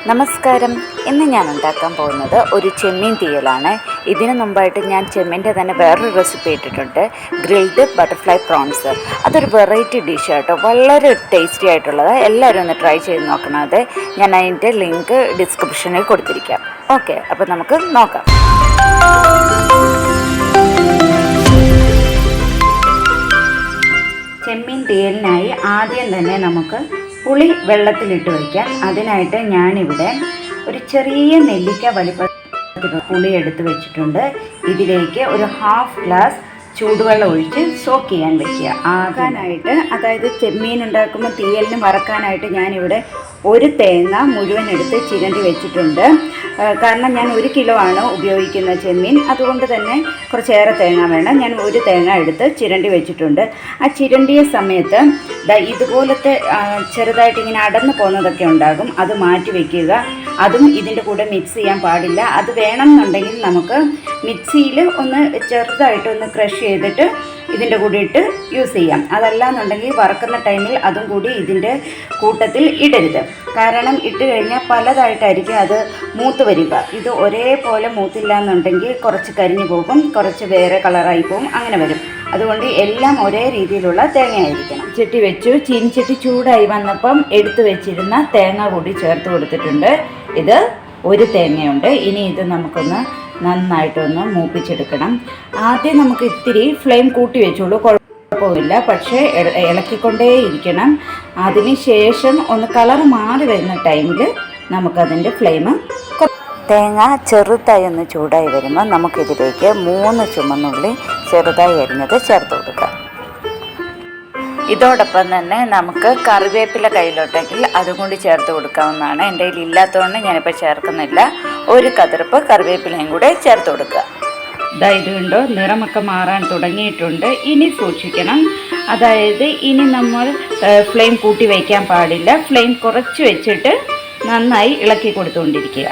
നമസ്കാരം. ഇന്ന് ഞാൻ ഉണ്ടാക്കാൻ പോകുന്നത് ഒരു ചെമ്മീൻ തീയലാണ്. ഇതിനു മുമ്പായിട്ട് ഞാൻ ചെമ്മീൻ്റെ തന്നെ വേറൊരു റെസിപ്പി ഇട്ടിട്ടുണ്ട്, ഗ്രിൽഡ് ബട്ടർഫ്ലൈ പ്രോൺസ്. അതൊരു വെറൈറ്റി ഡിഷ് ആട്ടോ, വളരെ ടേസ്റ്റി ആയിട്ടുള്ളത്. എല്ലാവരും ഒന്ന് ട്രൈ ചെയ്ത് നോക്കണത്. ഞാൻ അതിൻ്റെ ലിങ്ക് ഡിസ്ക്രിപ്ഷനിൽ കൊടുത്തിരിക്കാം. ഓക്കെ, അപ്പോൾ നമുക്ക് നോക്കാം. ചെമ്മീൻ തീയലിനായി ആദ്യം തന്നെ നമുക്ക് പുളി വെള്ളത്തിലിട്ട് വയ്ക്കാം. അതിനായിട്ട് ഞാനിവിടെ ഒരു ചെറിയ നെല്ലിക്ക വലിപ്പത്തിൽ പുളി എടുത്ത് വെച്ചിട്ടുണ്ട്. ഇതിലേക്ക് ഒരു 1/2 ഗ്ലാസ് ചൂടുവെള്ളം ഒഴിച്ച് സോക്ക് ചെയ്യാൻ വയ്ക്കുക. ആകാനായിട്ട്, അതായത് ചെമ്മീൻ ഉണ്ടാക്കുമ്പോൾ തീയലിന് വറക്കാനായിട്ട് ഞാനിവിടെ ഒരു തേങ്ങ മുഴുവൻ എടുത്ത് ചിരണ്ടി വെച്ചിട്ടുണ്ട്. കാരണം ഞാൻ 1 കിലോ ആണ് ഉപയോഗിക്കുന്ന ചെമ്മീൻ, അതുകൊണ്ട് തന്നെ കുറച്ചേറെ തേങ്ങ വേണം. ഞാൻ ഒരു തേങ്ങ എടുത്ത് ചിരണ്ടി വെച്ചിട്ടുണ്ട്. ആ ചിരണ്ടിയ സമയത്ത് ഇതുപോലത്തെ ചെറുതായിട്ട് ഇങ്ങനെ അടന്നു പോകുന്നതൊക്കെ ഉണ്ടാകും, അത് മാറ്റി വയ്ക്കുക. അതും ഇതിൻ്റെ കൂടെ മിക്സ് ചെയ്യാൻ പാടില്ല. അത് വേണമെന്നുണ്ടെങ്കിൽ നമുക്ക് മിക്സിയിൽ ഒന്ന് ചെറുതായിട്ടൊന്ന് ക്രഷ് ചെയ്തിട്ട് ഇതിൻ്റെ കൂടെ ഇട്ട് യൂസ് ചെയ്യാം. അതല്ല എന്നുണ്ടെങ്കിൽ വറക്കുന്ന ടൈമിൽ അതും കൂടി ഇതിൻ്റെ കൂട്ടത്തിൽ ഇടരുത്. കാരണം ഇട്ട് കഴിഞ്ഞാൽ പലതായിട്ടായിരിക്കും അത് മൂത്ത് വരിക. ഇത് ഒരേപോലെ മൂത്തില്ല എന്നുണ്ടെങ്കിൽ കുറച്ച് കരിഞ്ഞു പോകും, കുറച്ച് വേറെ കളറായി പോകും, അങ്ങനെ വരും. അതുകൊണ്ട് എല്ലാം ഒരേ രീതിയിലുള്ള തേങ്ങയായിരിക്കണം. ചട്ടി വെച്ചു. ചീനിച്ചട്ടി ചൂടായി വന്നപ്പം എടുത്തു വെച്ചിരുന്ന തേങ്ങ കൂടി ചേർത്ത് കൊടുത്തിട്ടുണ്ട്. ഇത് ഒരു തേങ്ങയുണ്ട്. ഇനി ഇത് നമുക്കൊന്ന് നന്നായിട്ടൊന്ന് മൂപ്പിച്ചെടുക്കണം. ആദ്യം നമുക്ക് ഇത്തിരി ഫ്ലെയിം കൂട്ടി വെച്ചോളൂ, കുഴപ്പമില്ല. പക്ഷേ ഇളക്കിക്കൊണ്ടേ ഇരിക്കണം. അതിന് ശേഷം ഒന്ന് കളർ മാറി വരുന്ന ടൈമിൽ നമുക്കതിൻ്റെ ഫ്ലെയിം. തേങ്ങ ചെറുതായി ഒന്ന് ചൂടായി വരുമ്പോൾ നമുക്കിതിലേക്ക് 3 ചുമന്നുള്ളി ചെറുതായി അരിഞ്ഞത് ചേർത്ത് കൊടുക്കാം. ഇതോടൊപ്പം തന്നെ നമുക്ക് കറിവേപ്പില കയ്യിലോട്ടെങ്കിൽ അതും കൂടി ചേർത്ത് കൊടുക്കാവുന്നതാണ്. എൻ്റെ കയ്യിൽ ഇല്ലാത്തതുകൊണ്ട് ഞാനിപ്പോൾ ചേർക്കുന്നില്ല. ഒരു കതിർപ്പ് കറിവേപ്പിലയും കൂടെ ചേർത്ത് കൊടുക്കുക. ഇത് കണ്ടോ, നിറമൊക്കെ മാറാൻ തുടങ്ങിയിട്ടുണ്ട്. ഇനി സൂക്ഷിക്കണം, അതായത് ഇനി നമ്മൾ ഫ്ലെയിം കൂട്ടി വയ്ക്കാൻ പാടില്ല. ഫ്ലെയിം കുറച്ച് വെച്ചിട്ട് നന്നായി ഇളക്കി കൊടുത്തുകൊണ്ടിരിക്കുക.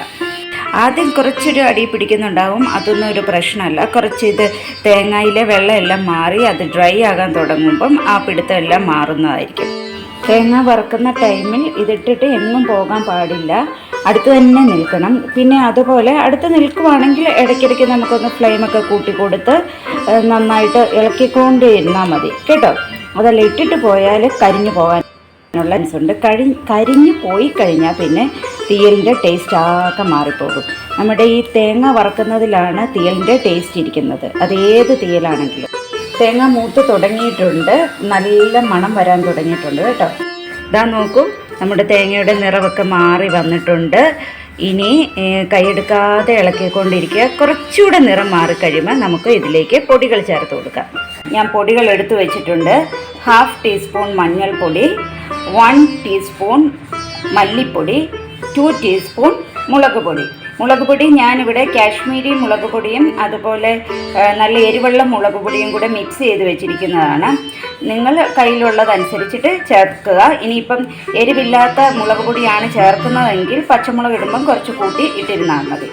ആദ്യം കുറച്ചൊരു അടി പിടിക്കുന്നുണ്ടാവും, അതൊന്നും ഒരു പ്രശ്നമല്ല. കുറച്ച് ഇത് തേങ്ങയിലെ വെള്ളമെല്ലാം മാറി അത് ഡ്രൈ ആകാൻ തുടങ്ങുമ്പം ആ പിടുത്തമെല്ലാം മാറുന്നതായിരിക്കും. തേങ്ങ വറുക്കുന്ന ടൈമിൽ ഇതിട്ടിട്ട് എങ്ങും പോകാൻ പാടില്ല, അടുത്ത് തന്നെ നിൽക്കണം. പിന്നെ അതുപോലെ അടുത്ത് നിൽക്കുവാണെങ്കിൽ ഇടയ്ക്കിടയ്ക്ക് നമുക്കൊന്ന് ഫ്ലെയിമൊക്കെ കൂട്ടി കൊടുത്ത് നന്നായിട്ട് ഇളക്കിക്കൊണ്ടിരുന്നാൽ മതി കേട്ടോ. അതല്ല ഇട്ടിട്ട് പോയാൽ കരിഞ്ഞു പോകാൻ ഉണ്ട്. കരിഞ്ഞു പോയി കഴിഞ്ഞാൽ പിന്നെ തീയലിൻ്റെ ടേസ്റ്റ് ആകെ മാറിപ്പോകും. നമ്മുടെ ഈ തേങ്ങ വറക്കുന്നതിലാണ് തീയലിൻ്റെ ടേസ്റ്റ് ഇരിക്കുന്നത്, അതേത് തീയലാണെങ്കിലും. തേങ്ങ മൂത്ത് തുടങ്ങിയിട്ടുണ്ട്, നല്ല മണം വരാൻ തുടങ്ങിയിട്ടുണ്ട് കേട്ടോ. ഇതാ നോക്കൂ, നമ്മുടെ തേങ്ങയുടെ നിറമൊക്കെ മാറി വന്നിട്ടുണ്ട്. ഇനി കൈയെടുക്കാതെ ഇളക്കിക്കൊണ്ടിരിക്കുക. കുറച്ചുകൂടെ നിറം മാറിക്കഴിയുമ്പോൾ നമുക്ക് ഇതിലേക്ക് പൊടികൾ ചേർത്ത് കൊടുക്കാം. ഞാൻ പൊടികൾ എടുത്തു വെച്ചിട്ടുണ്ട്. 1/2 ടീസ്പൂൺ മഞ്ഞൾപ്പൊടി, 1 ടീസ്പൂൺ മല്ലിപ്പൊടി, 2 ടീസ്പൂൺ മുളക് പൊടി. മുളക് പൊടി ഞാനിവിടെ കാശ്മീരി മുളക് പൊടിയും അതുപോലെ നല്ല എരിവുള്ള മുളക് പൊടിയും കൂടെ മിക്സ് ചെയ്ത് വെച്ചിരിക്കുന്നതാണ്. നിങ്ങൾ കയ്യിലുള്ളതനുസരിച്ചിട്ട് ചേർക്കുക. ഇനിയിപ്പം എരിവില്ലാത്ത മുളക് പൊടിയാണ് ചേർക്കുന്നതെങ്കിൽ പച്ചമുളക് ഇടുമ്പം കുറച്ച് കൂട്ടി ഇട്ടിരുന്നാൽ മതി.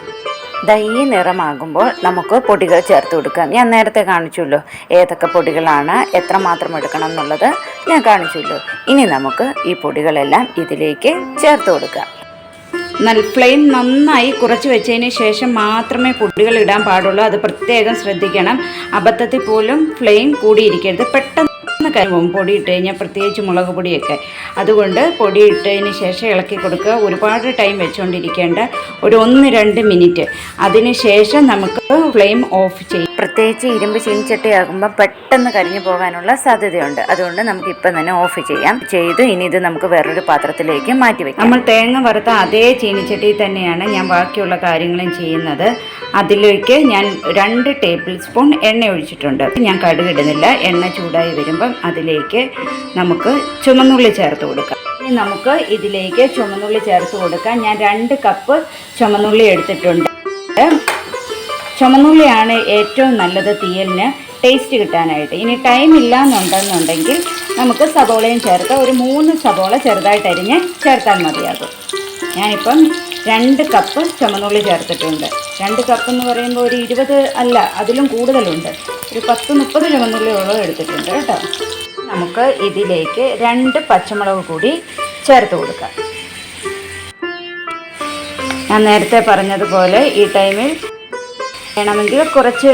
ഈ നിറമാകുമ്പോൾ നമുക്ക് പൊടികൾ ചേർത്ത് കൊടുക്കാം. ഞാൻ നേരത്തെ കാണിച്ചല്ലോ ഏതൊക്കെ പൊടികളാണ് എത്രമാത്രം എടുക്കണം എന്നുള്ളത് ഞാൻ കാണിച്ചല്ലോ. ഇനി നമുക്ക് ഈ പൊടികളെല്ലാം ഇതിലേക്ക് ചേർത്ത് കൊടുക്കാം. ഫ്ലെയിം നന്നായി കുറച്ച് വെച്ചതിന് ശേഷം മാത്രമേ പൊടികൾ ഇടാൻ പാടുള്ളൂ. അത് പ്രത്യേകം ശ്രദ്ധിക്കണം. അബദ്ധത്തിൽ പോലും ഫ്ലെയിം കൂടിയിരിക്കരുത്. പെട്ടെന്ന് കരിവും പൊടി ഇട്ട് കഴിഞ്ഞാൽ, പ്രത്യേകിച്ച് മുളക് പൊടിയൊക്കെ. അതുകൊണ്ട് പൊടി ഇട്ടതിന് ശേഷം ഇളക്കി കൊടുക്കുക. ഒരുപാട് ടൈം വെച്ചുകൊണ്ടിരിക്കേണ്ട, ഒരു 1-2 മിനിറ്റ്. അതിന് ശേഷം നമുക്ക് ഫ്ലെയിം ഓഫ് ചെയ്യും. പ്രത്യേകിച്ച് ഇരുമ്പ് ചീനിച്ചട്ടിയാകുമ്പോൾ പെട്ടെന്ന് കരിഞ്ഞു പോകാനുള്ള സാധ്യതയുണ്ട്. അതുകൊണ്ട് നമുക്ക് ഇപ്പം തന്നെ ഓഫ് ചെയ്യാം. ഇനി ഇത് നമുക്ക് വേറൊരു പാത്രത്തിലേക്ക് മാറ്റി വയ്ക്കാം. നമ്മൾ തേങ്ങ വറുത്ത അതേ ചീനിച്ചട്ടിയിൽ തന്നെയാണ് ഞാൻ ബാക്കിയുള്ള കാര്യങ്ങളും ചെയ്യുന്നത്. അതിലേക്ക് ഞാൻ 2 ടേബിൾ സ്പൂൺ എണ്ണ ഒഴിച്ചിട്ടുണ്ട്. ഞാൻ കടുകിടുന്നില്ല. എണ്ണ ചൂടായി വരുമ്പം അതിലേക്ക് നമുക്ക് ചുമന്നുള്ളി ചേർത്ത് കൊടുക്കാം. ഇനി നമുക്ക് ഇതിലേക്ക് ചുമന്നുള്ളി ചേർത്ത് കൊടുക്കാം. ഞാൻ 2 കപ്പ് ചുമന്നുള്ളി എടുത്തിട്ടുണ്ട്. ചുമന്നുള്ളിയാണ് ഏറ്റവും നല്ലത് തീയലിന് ടേസ്റ്റ് കിട്ടാനായിട്ട്. ഇനി ടൈം ഇല്ല എന്നുണ്ടെന്നുണ്ടെങ്കിൽ നമുക്ക് സബോളയും ചേർക്കാം. ഒരു 3 സബോള ചെറുതായിട്ട് അരിഞ്ഞ് ചേർത്താൽ മതിയാകും. ഞാനിപ്പം 2 കപ്പ് ചുമന്നുള്ളി ചേർത്തിട്ടുണ്ട്. 2 കപ്പ് എന്ന് പറയുമ്പോൾ ഒരു 20 അല്ല, അതിലും കൂടുതലുണ്ട്. ഒരു 10-30 ചുമന്നുള്ളിയോളം എടുത്തിട്ടുണ്ട് കേട്ടോ. നമുക്ക് ഇതിലേക്ക് 2 പച്ചമുളക് കൂടി ചേർത്ത് കൊടുക്കാം. ഞാൻ നേരത്തെ പറഞ്ഞതുപോലെ ഈ ടൈമിൽ വേണമെങ്കിൽ കുറച്ച്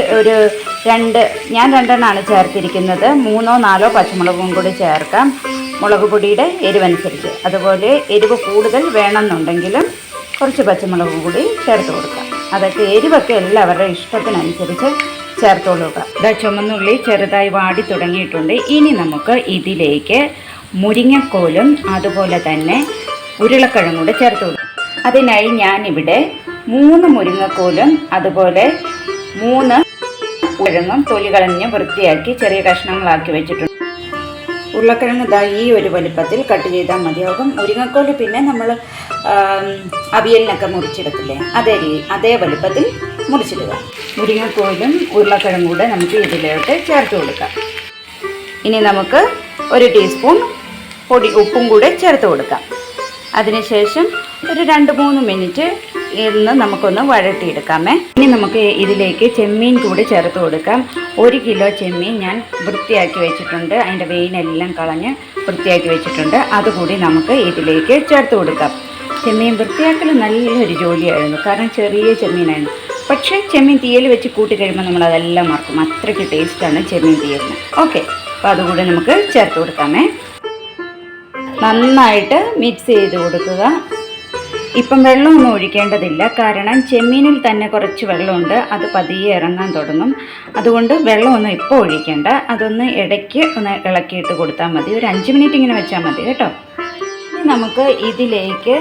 ഞാൻ 2 എണ്ണമാണ് ചേർത്തിരിക്കുന്നത്. 3 or 4 പച്ചമുളകും കൂടി ചേർക്കാം, മുളക് പൊടിയുടെ എരിവനുസരിച്ച്. അതുപോലെ എരിവ് കൂടുതൽ വേണമെന്നുണ്ടെങ്കിലും കുറച്ച് പച്ചമുളകും കൂടി ചേർത്ത് കൊടുക്കാം. അതൊക്കെ എരിവൊക്കെ എല്ലാവരുടെ ഇഷ്ടത്തിനനുസരിച്ച് ചേർത്തോളുക. ചുമന്നുള്ളി ചെറുതായി വാടി തുടങ്ങിയിട്ടുണ്ട്. ഇനി നമുക്ക് ഇതിലേക്ക് മുരിങ്ങക്കോലും അതുപോലെ തന്നെ ഉരുളക്കിഴങ്ങും കൂടെ ചേർത്ത് കൊടുക്കും. അതിനായി ഞാനിവിടെ 3 മുരിങ്ങക്കോലും അതുപോലെ 3 ഉരുളക്കിഴങ്ങും തൊലി കളഞ്ഞ് വൃത്തിയാക്കി ചെറിയ കഷ്ണങ്ങളാക്കി വെച്ചിട്ടുണ്ട്. ഉരുളക്കിഴങ്ങ് ഈ ഒരു വലിപ്പത്തിൽ കട്ട് ചെയ്താൽ മതിയാകും. മുരിങ്ങക്കോല് പിന്നെ നമ്മൾ അവിയലിനൊക്കെ മുറിച്ചെടുക്കില്ലേ, അതേ വലിപ്പത്തിൽ മുറിച്ചിടുക. മുരിങ്ങക്കോലും ഉരുളക്കിഴങ്ങും കൂടെ നമുക്ക് ഇതിലോട്ട് ചേർത്ത് കൊടുക്കാം. ഇനി നമുക്ക് 1 ടീസ്പൂൺ ഉപ്പും കൂടെ ചേർത്ത് കൊടുക്കാം. അതിനുശേഷം ഒരു 2-3 മിനിറ്റ് ഇന്ന് നമുക്കൊന്ന് വഴട്ടിയെടുക്കാമേ. ഇനി നമുക്ക് ഇതിലേക്ക് ചെമ്മീൻ കൂടി ചേർത്ത് കൊടുക്കാം. 1 കിലോ ചെമ്മീൻ ഞാൻ വൃത്തിയാക്കി വെച്ചിട്ടുണ്ട്, അതിൻ്റെ വെയിനെല്ലാം കളഞ്ഞ് വൃത്തിയാക്കി വെച്ചിട്ടുണ്ട്. അതുകൂടി നമുക്ക് ഇതിലേക്ക് ചേർത്ത് കൊടുക്കാം. ചെമ്മീൻ വൃത്തിയാക്കൽ നല്ലൊരു ജോലിയായിരുന്നു, കാരണം ചെറിയ ചെമ്മീനായിരുന്നു. പക്ഷേ ചെമ്മീൻ തീയൽ വെച്ച് കൂട്ടി കഴിയുമ്പോൾ നമ്മളതെല്ലാം മറക്കും, അത്രയ്ക്ക് ടേസ്റ്റാണ് ചെമ്മീൻ തീയലിന്. ഓക്കെ, അപ്പോൾ അതുകൂടി നമുക്ക് ചേർത്ത് കൊടുക്കാമേ. നന്നായിട്ട് മിക്സ് ചെയ്ത് കൊടുക്കുക. ഇപ്പം വെള്ളമൊന്നും ഒഴിക്കേണ്ടതില്ല, കാരണം ചെമ്മീനിൽ തന്നെ കുറച്ച് വെള്ളമുണ്ട്, അത് പതിയെ ഇറങ്ങാൻ തുടങ്ങും. അതുകൊണ്ട് വെള്ളമൊന്നും ഇപ്പോൾ ഒഴിക്കേണ്ട, അതൊന്ന് ഇടയ്ക്ക് ഒന്ന് ഇളക്കിയിട്ട് കൊടുത്താൽ മതി. ഒരു 5 മിനിറ്റ് ഇങ്ങനെ വെച്ചാൽ മതി കേട്ടോ. നമുക്ക് ഇതിലേക്ക്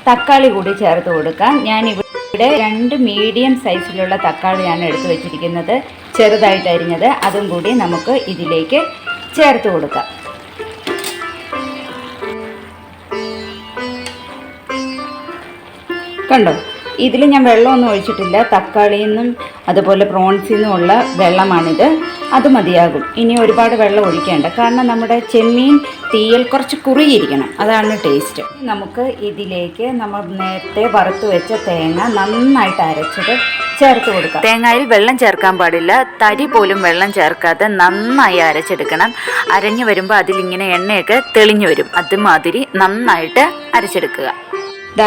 തക്കാളി കൂടി ചേർത്ത് കൊടുക്കാം. ഞാനിവിടെ 2 മീഡിയം സൈസിലുള്ള തക്കാളിയാണ് എടുത്ത് വെച്ചിരിക്കുന്നത്, ചെറുതായിട്ട് അരിഞ്ഞത്. അതും കൂടി നമുക്ക് ഇതിലേക്ക് ചേർത്ത് കൊടുക്കാം. കണ്ടോ, ഇതിൽ ഞാൻ വെള്ളമൊന്നും ഒഴിച്ചിട്ടില്ല. തക്കാളിയിൽ നിന്നും അതുപോലെ പ്രോൺസിൽ നിന്നുമുള്ള വെള്ളമാണിത്, അത് മതിയാകും. ഇനി ഒരുപാട് വെള്ളം ഒഴിക്കേണ്ട, കാരണം നമ്മുടെ ചെമ്മീൻ തീയൽ കുറച്ച് കുറുകിയിരിക്കണം, അതാണ് ടേസ്റ്റ്. നമുക്ക് ഇതിലേക്ക് നമ്മൾ നേരത്തെ വറുത്ത് വെച്ച തേങ്ങ നന്നായിട്ട് അരച്ചത് ചേർത്ത് കൊടുക്കാം. തേങ്ങയിൽ വെള്ളം ചേർക്കാൻ പാടില്ല, തരി പോലും വെള്ളം ചേർക്കാതെ നന്നായി അരച്ചെടുക്കണം. അരഞ്ഞു വരുമ്പോൾ അതിലിങ്ങനെ എണ്ണയൊക്കെ തെളിഞ്ഞു വരും, അതുമാതിരി നന്നായിട്ട് അരച്ചെടുക്കുക.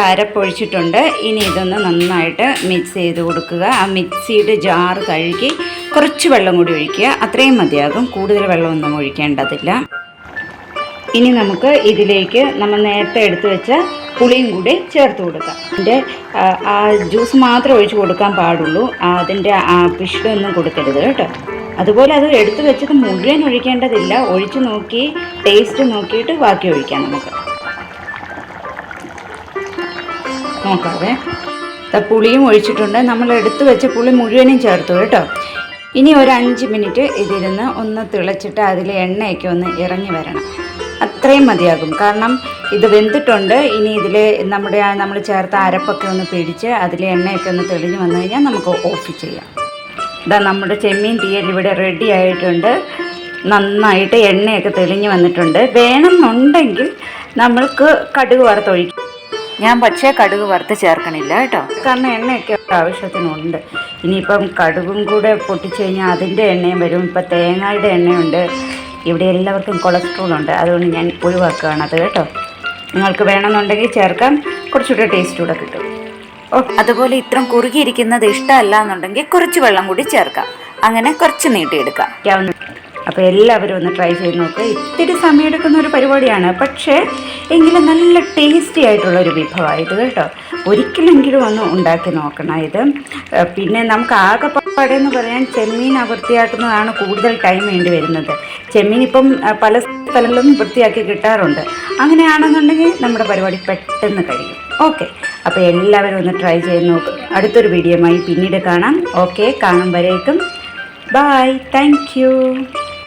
അരപ്പൊഴിച്ചിട്ടുണ്ട്. ഇനി ഇതൊന്ന് നന്നായിട്ട് മിക്സ് ചെയ്ത് കൊടുക്കുക. ആ മിക്സിയുടെ ജാറ് കഴുകി കുറച്ച് വെള്ളം കൂടി ഒഴിക്കുക, അത്രയും മതിയാകും, കൂടുതൽ വെള്ളമൊന്നും ഒഴിക്കേണ്ടതില്ല. ഇനി നമുക്ക് ഇതിലേക്ക് നമ്മൾ നേരത്തെ എടുത്തു വെച്ച പുളിയും കൂടി ചേർത്ത് കൊടുക്കാം. അതിൻ്റെ ആ ജ്യൂസ് മാത്രം ഒഴിച്ച് കൊടുക്കാൻ പാടുള്ളൂ, അതിൻ്റെ ആ പിഷ്ടൊന്നും കൊടുക്കരുത് കേട്ടോ. അതുപോലെ അത് എടുത്തു വെച്ചത് മുഴുവൻ ഒഴിക്കേണ്ടതില്ല, ഒഴിച്ച് നോക്കി ടേസ്റ്റ് നോക്കിയിട്ട് ബാക്കി ഒഴിക്കാം. നമുക്ക് നോക്കാവേ. പുളിയും ഒഴിച്ചിട്ടുണ്ട്, നമ്മൾ എടുത്തു വെച്ച പുളി മുഴുവനും ചേർത്തു കേട്ടോ. ഇനി ഒരു 5 മിനിറ്റ് ഇതിരുന്ന് ഒന്ന് തിളച്ചിട്ട് അതിൽ എണ്ണയൊക്കെ ഒന്ന് ഇറങ്ങി വരണം, അത്രയും മതിയാകും. കാരണം ഇത് വെന്തിട്ടുണ്ട്. ഇനി ഇതിൽ നമ്മൾ ചേർത്ത അരപ്പൊക്കെ ഒന്ന് പിടിച്ച് അതിൽ എണ്ണയൊക്കെ ഒന്ന് തെളിഞ്ഞ് വന്നു കഴിഞ്ഞാൽ നമുക്ക് ഓഫ് ചെയ്യാം. നമ്മുടെ ചെമ്മീൻ തീയൽ ഇവിടെ റെഡി ആയിട്ടുണ്ട്. നന്നായിട്ട് എണ്ണയൊക്കെ തെളിഞ്ഞ് വന്നിട്ടുണ്ട്. വേണമെന്നുണ്ടെങ്കിൽ നമ്മൾക്ക് കടുക് വറുത്തൊഴിക്കാം. ഞാൻ പക്ഷേ കടുക് വറുത്ത് ചേർക്കണില്ല കേട്ടോ, കാരണം എണ്ണയൊക്കെ ആവശ്യത്തിനുണ്ട്. ഇനിയിപ്പം കടുകും കൂടെ പൊട്ടിച്ച് കഴിഞ്ഞാൽ അതിൻ്റെ എണ്ണയും വരും. ഇപ്പം തേങ്ങയുടെ എണ്ണയുണ്ട്, ഇവിടെ എല്ലാവർക്കും കൊളസ്ട്രോൾ ഉണ്ട്, അതുകൊണ്ട് ഞാൻ ഒഴിവാക്കുകയാണ് അത് കേട്ടോ. നിങ്ങൾക്ക് വേണമെന്നുണ്ടെങ്കിൽ ചേർക്കാം, കുറച്ചുകൂടെ ടേസ്റ്റ് കൂടെ കിട്ടും. അതുപോലെ ഇത്രയും കുറുകിയിരിക്കുന്നത് ഇഷ്ടമല്ല എന്നുണ്ടെങ്കിൽ കുറച്ച് വെള്ളം കൂടി ചേർക്കാം, അങ്ങനെ കുറച്ച് നീട്ടിയെടുക്കാം. അപ്പോൾ എല്ലാവരും ഒന്ന് ട്രൈ ചെയ്ത് നോക്കുക. ഇത്തിരി സമയമെടുക്കുന്ന ഒരു പരിപാടിയാണ്, പക്ഷേ എങ്കിലും നല്ല ടേസ്റ്റി ആയിട്ടുള്ളൊരു വിഭവമാണ് ഇത് കേട്ടോ. ഒരിക്കലെങ്കിലും ഒന്ന് ഉണ്ടാക്കി നോക്കണം ഇത്. പിന്നെ നമുക്ക് ആകെപ്പാടെന്ന് പറയാൻ ചെമ്മീൻ വൃത്തിയാക്കുന്നതാണ് കൂടുതൽ ടൈം വേണ്ടി വരുന്നത്. ചെമ്മീൻ ഇപ്പം പല സ്ഥലങ്ങളിലും വൃത്തിയാക്കി കിട്ടാറുണ്ട്. അങ്ങനെയാണെന്നുണ്ടെങ്കിൽ നമ്മുടെ പരിപാടി പെട്ടെന്ന് കഴിയും. ഓക്കെ, അപ്പോൾ എല്ലാവരും ഒന്ന് ട്രൈ ചെയ്ത് നോക്കുക. അടുത്തൊരു വീഡിയോയുമായി പിന്നീട് കാണാം. ഓക്കെ, കാണും വരേക്കും ബൈ, താങ്ക് യു.